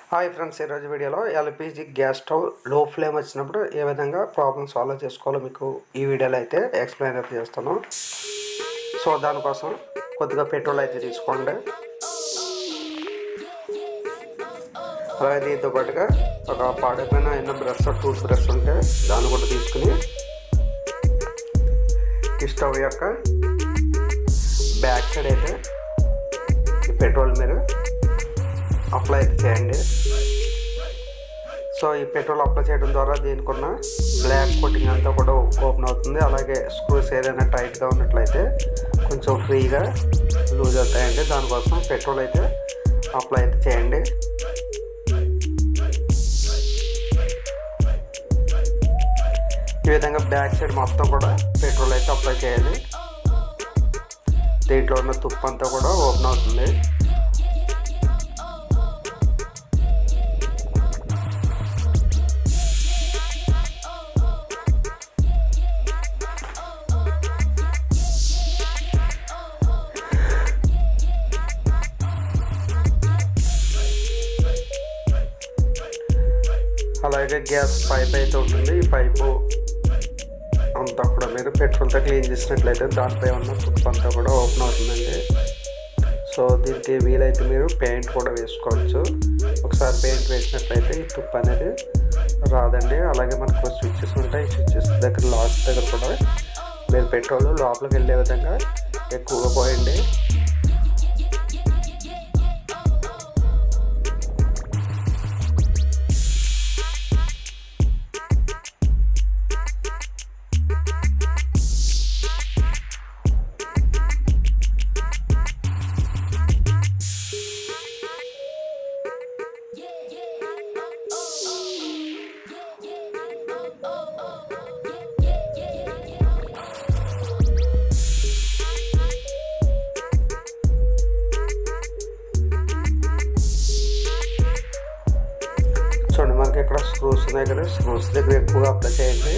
Hi friends, ఈరోజు వీడియోలో LPG gas stove లో ఫ్లేమ్ వచ్చినప్పుడు ఏ విధంగా ప్రాబ్లమ్ సాల్వ్ చేసుకోవాలో మీకు ఈ వీడియోలో అయితే ఎక్స్ప్లెయిన్ అయితే చేస్తాను. సో దానికోసం కొద్దిగా పెట్రోల్ అయితే తీసుకోండి. అలాగే దీంతో పాటుగా ఒక పాడైపోయిన ఎన్నో బ్రష్, టూత్ బ్రష్ ఉంటే దాన్ని కూడా తీసుకుని ఈ స్టవ్ యొక్క బ్యాక్ సైడ్ అయితే ఈ పెట్రోల్ మీరు అప్లై అయితే చేయండి. సో ఈ పెట్రోల్ అప్లై చేయడం ద్వారా దీనికి ఉన్న బ్లాక్ కోటింగ్ అంతా కూడా ఓపెన్ అవుతుంది. అలాగే స్క్రూస్ ఏదైనా టైట్గా ఉన్నట్లయితే కొంచెం ఫ్రీగా లూజ్ అవుతాయండి. దానికోసం పెట్రోల్ అయితే అప్లై అయితే చేయండి. ఈ విధంగా బ్యాక్ సైడ్ మొత్తం కూడా పెట్రోల్ అయితే అప్లై చేయాలి. దీంట్లో ఉన్న తుప్పు అంతా కూడా ఓపెన్ అవుతుంది. అలాగే గ్యాస్ పైప్ అయితే ఉంటుంది. ఈ పైపు అంతా కూడా మీరు పెట్రోల్తో క్లీన్ చేసినట్లయితే దానిపై ఉన్న తుప్పు అంతా కూడా ఓపెన్ అవుతుందండి. సో దీనికి వీలైతే మీరు పెయింట్ కూడా వేసుకోవచ్చు. ఒకసారి పెయింట్ వేసినట్లయితే ఈ తుప్పు అనేది రాదండి. అలాగే మనకు స్విచ్చెస్ ఉంటాయి. స్విచ్చెస్ దగ్గర లాక్ దగ్గర కూడా మీరు పెట్రోల్ లోపలికి వెళ్ళే విధంగా ఎక్కువగా పోయండి. చూడండి, మనకి ఇక్కడ స్క్రూస్ ఉన్నాయి కదా, స్క్రూస్ దగ్గర ఎక్కువగా అప్లై చేయండి.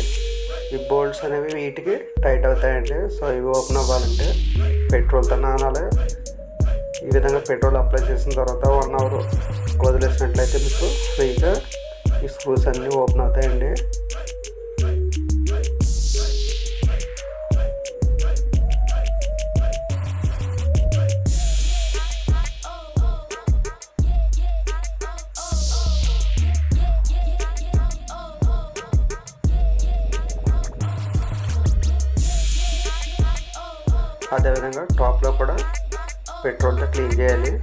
ఈ బోల్ట్స్ అనేవి వీటికి టైట్ అవుతాయండి. సో ఇవి ఓపెన్ అవ్వాలంటే పెట్రోల్తో నానాలి. ఈ విధంగా పెట్రోల్ అప్లై చేసిన తర్వాత 1 అవర్ వదిలేసినట్లయితే మీకు ఫ్రీగా ఈ స్క్రూస్ అన్నీ ఓపెన్ అవుతాయండి. అదేవిధంగా టాప్లో కూడా పెట్రోల్తో క్లీన్ చేయాలి.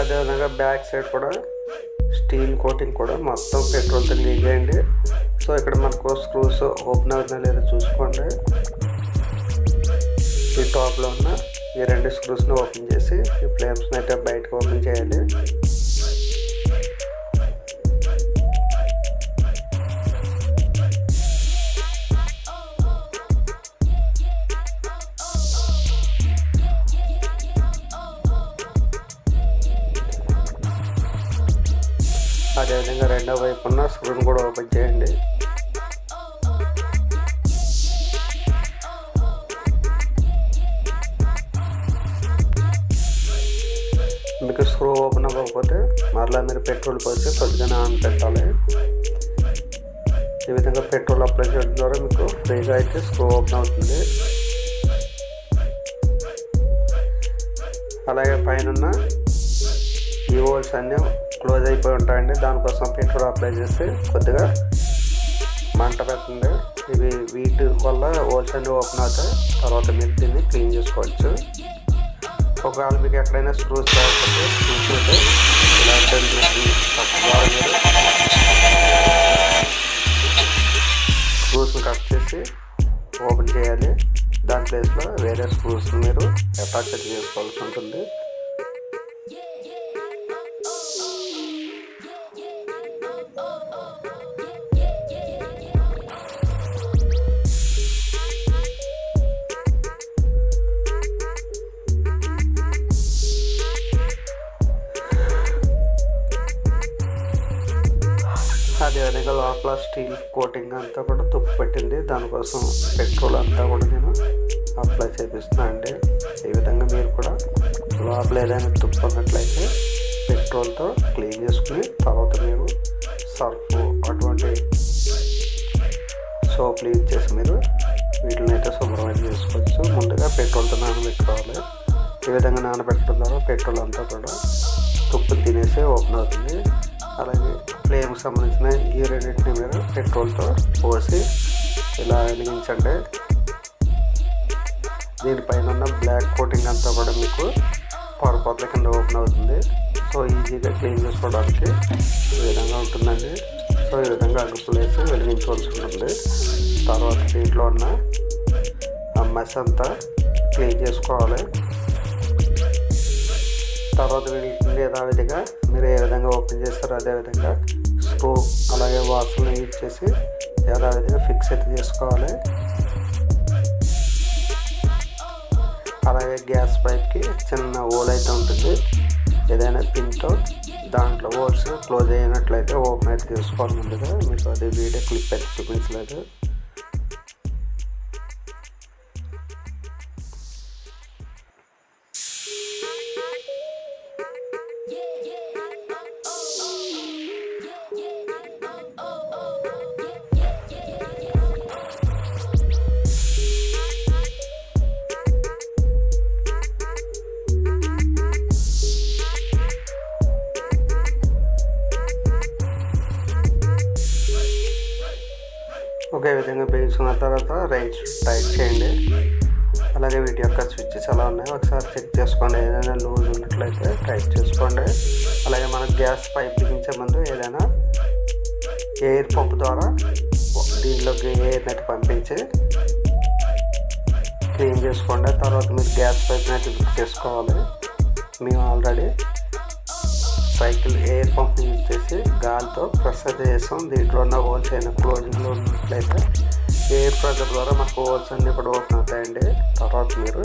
అదేవిధంగా బ్యాక్ సైడ్ కూడా స్టీల్ కోటింగ్ కూడా మొత్తం పెట్రోల్తో క్లీన్ చేయండి. సో ఇక్కడ మనకు స్క్రూస్ ఓపెన్ అవుతుందా లేదా చూసుకోండి. ఈ టాప్లో ఉన్న ఈ 2 స్క్రూస్ని ఓపెన్ చేసి ఈ ఫ్లేమ్స్ని అయితే బయటకు ఓపెన్ చేయాలి. అదేవిధంగా రెండో వైపు ఉన్న స్క్రూని కూడా ఓపెన్ చేయండి. మీకు స్క్రూ ఓపెన్ అవ్వకపోతే మరలా మీరు పెట్రోల్ పోసి కొద్దిగా ఆన్ పెట్టాలి. ఈ విధంగా పెట్రోల్ అప్లై చేయడం ద్వారా మీకు ఫ్రీగా అయితే స్క్రూ ఓపెన్ అవుతుంది. అలాగే పైన ఈ హోల్స్ అన్నీ క్లోజ్ అయిపోయి ఉంటాయండి. దానికోసం పెట్రోల్ అప్లై చేసి కొద్దిగా మంట పెట్టండి. వీటి వల్ల హోల్స్ అన్నీ ఓపెన్ అవుతాయి. తర్వాత మీరు దీన్ని క్లీన్ చేసుకోవచ్చు. ఒకవేళ మీకు ఎక్కడైనా స్క్రూస్ కాకపోతే స్క్రూస్ ఇలా స్క్రూస్ని కట్ చేసి ఓపెన్ చేయాలి. దాని ప్లేస్లో వేరే స్క్రూస్ మీరు అటాచ్ చేసుకోవాల్సి ఉంటుంది. అదేవిధంగా లోపల స్టీల్ కోటింగ్ అంతా కూడా తుప్పు పెట్టింది. దానికోసం పెట్రోల్ అంతా కూడా నేను అప్లై చేపిస్తున్నాను అండి. ఈ విధంగా మీరు కూడా లోపల ఏదైనా తుప్పు ఉన్నట్లయితే పెట్రోల్తో క్లీన్ చేసుకుని తర్వాత మీరు సర్ఫ్ అటువంటి సోప్లు యూజ్ చేసి మీరు వీటిని అయితే శుభ్రమైన చేసుకోవచ్చు. ముందుగా పెట్రోల్తో నానబెట్టుకోవాలి. ఈ విధంగా నానబెట్టడం ద్వారా పెట్రోల్ అంతా కూడా తుప్పు తినేసి ఓపెన్ అవుతుంది. అలాగే ఫ్లేమ్కి సంబంధించిన ఈ రెండింటిని మీరు పెట్రోల్తో పోసి ఇలా వెలిగించండి. దీనిపైన ఉన్న బ్లాక్ కోటింగ్ అంతా కూడా మీకు పొరపాట్ల కింద ఓపెన్ అవుతుంది. సో ఈజీగా క్లీన్ చేసుకోవడానికి ఈ విధంగా ఉంటుందండి. సో ఈ విధంగా అగ్గిపుల్ల వేసి వెలిగించవలసి ఉంటుంది. తర్వాత దీంట్లో ఉన్న ఆ మెస్ అంతా క్లీన్ చేసుకోవాలి. తర్వాత వీటిని యథావిధిగా మీరు ఏ విధంగా ఓపెన్ చేస్తారో అదేవిధంగా స్క్రూ అలాగే వాల్స్ని యూజ్ చేసి యథావిధిగా ఫిక్స్ అయితే చేసుకోవాలి. అలాగే గ్యాస్ పైప్కి చిన్న హోల్ అయితే ఉంటుంది. ఏదైనా పిన్తో దాంట్లో హోల్స్ క్లోజ్ అయినట్లయితే ఓపెన్ అయితే తీసుకోవాలి. ముందుగా మీకు అది వీడియో క్లిప్ అయితే చూపించలేదు. ఒకే విధంగా బిగించుకున్న తర్వాత రైట్ టైట్ చేయండి. అలాగే వీటి యొక్క స్విచ్చెస్ ఎలా ఉన్నాయి ఒకసారి చెక్ చేసుకోండి. ఏదైనా లూజ్ ఉన్నట్లయితే టైట్ చేసుకోండి. అలాగే మనం గ్యాస్ పైప్ బిగించే ముందు ఏదైనా ఎయిర్ పంప్ ద్వారా దీంట్లోకి ఎయిర్ అయితే పంపించి క్లీన్ చేసుకోండి. తర్వాత మీరు గ్యాస్ పైప్ని అయితే ఫిక్స్ చేసుకోవాలి. మేము already cycle air pump use చేసి గాలితో ప్రెస్ అయితే చేస్తాం. దీంట్లో ఉన్న హోల్స్ అయినా క్లోజింగ్లో ఉన్నట్లయితే ఎయిర్ ప్రెషర్ ద్వారా మనకు హోల్స్ అన్నీ కూడా ఓపెన్ అవుతాయండి. తర్వాత మీరు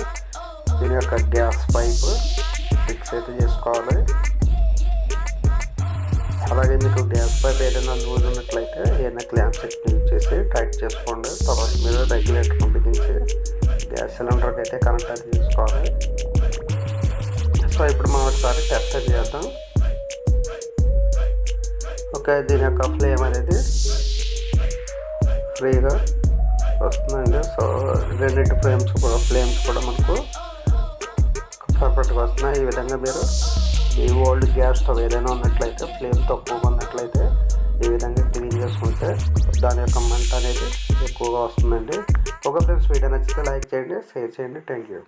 దీని యొక్క గ్యాస్ పైప్ ఫిక్స్ అయితే చేసుకోవాలి. అలాగే మీకు గ్యాస్ పైప్ ఏదైనా లూజ్ ఉన్నట్లయితే ఏదైనా క్లాంప్స్ యూజ్ చేసి టైట్ చేసుకోండి. తర్వాత మీరు రెగ్యులేటర్ బిగించి గ్యాస్ సిలిండర్కి అయితే కనెక్ట్ అయితే చేసుకోవాలి. సో ఇప్పుడు మనం ఒకసారి టెస్ట్ చేద్దాం. ఓకే, దీని యొక్క ఫ్లేమ్ అనేది ఫ్రీగా వస్తుందండి. సో రెండింటి ఫ్లేమ్స్ కూడా మనకు పర్ఫెక్ట్గా వస్తున్నాయి. ఈ విధంగా మీరు ఈ ఓల్డ్ గ్యాస్ స్టవ్ ఏదైనా ఉన్నట్లయితే ఫ్లేమ్ తక్కువగా ఉన్నట్లయితే ఈ విధంగా క్లీన్ చేసుకుంటే దాని యొక్క మంట అనేది ఎక్కువగా వస్తుందండి. ఒక ఫ్రెండ్స్ వీడియో నచ్చితే లైక్ చేయండి, షేర్ చేయండి. Thank you.